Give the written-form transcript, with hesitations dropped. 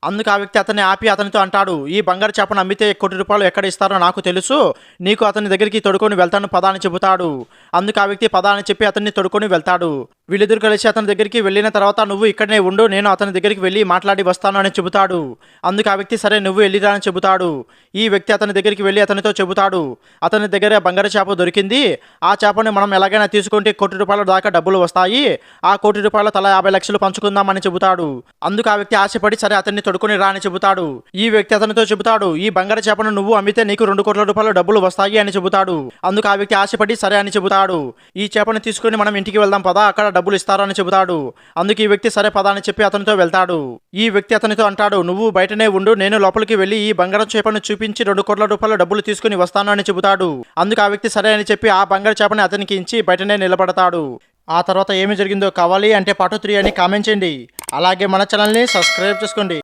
అందుకు ఆ వ్యక్తి అతన్ని ఆపి అతనితో అంటాడు, ఈ బంగారు చేపను అమ్మితే ₹1,00,00,000 ఎక్కడ ఇస్తారో నాకు తెలుసు, నీకు అతని దగ్గరికి తొడుకొని వెళ్తాను పదా అని చెబుతాడు. అందుకు ఆ వ్యక్తి పదా అని చెప్పి అతన్ని తొడుకొని వెళ్తాడు. వీళ్ళిద్దరు కలిసి అతని దగ్గరికి వెళ్ళిన తర్వాత నువ్వు ఇక్కడనే ఉండు, నేను అతని దగ్గరికి వెళ్ళి మాట్లాడి వస్తాను అని చెబుతాడు. అందుకు ఆ వ్యక్తి సరే నువ్వు వెళ్ళిరా అని చెబుతాడు. ఈ వ్యక్తి అతని దగ్గరికి వెళ్ళి అతనితో చెబుతాడు, అతని దగ్గర బంగారు చేప దొరికింది, ఆ చేపని మనం ఎలాగైనా తీసుకుంటే ₹1,00,00,000 దాకా డబ్బులు వస్తాయి, ఆ ₹1,00,00,000 తలా 50 లక్షలు పంచుకుందామని చెబుతాడు. అందుకు ఆ వ్యక్తి ఆశపడి సరే అతన్ని తొడుకొని రా అని చెబుతాడు. ఈ వ్యక్తి అతనితో చెబుతాడు, ఈ బంగారు చేపను నువ్వు అమ్మితే నీకు ₹2,00,00,000 డబ్బులు వస్తాయి అని చెబుతాడు. అందుకు ఆ వ్యక్తి ఆశపడి సరే అని చెబుతాడు. ఈ చేపను తీసుకుని మనం ఇంటికి వెళ్దాం పదా, అక్కడ డబ్బులు ఇస్తారని చెబుతాడు. అందుకు ఈ వ్యక్తి సరే పదా అని చెప్పి అతనితో వెళ్తాడు. ఈ వ్యక్తి అతనితో అంటాడు, నువ్వు బయటనే ఉండు, నేను లోపలికి వెళ్ళి ఈ బంగారం చేపను చూపించి ₹2,00,00,000 డబ్బులు తీసుకుని వస్తాను అని చెబుతాడు. అందుకు ఆ వ్యక్తి సరే అని చెప్పి ఆ బంగారు చేపని అతనికి ఇచ్చి బయటనే నిలబడతాడు. ఆ తర్వాత ఏమి జరిగిందో కావాలి అంటే పార్ట్ 3 అని కామెంట్ చేయండి. అలాగే మన ఛానల్ని సబ్స్క్రైబ్ చేసుకోండి.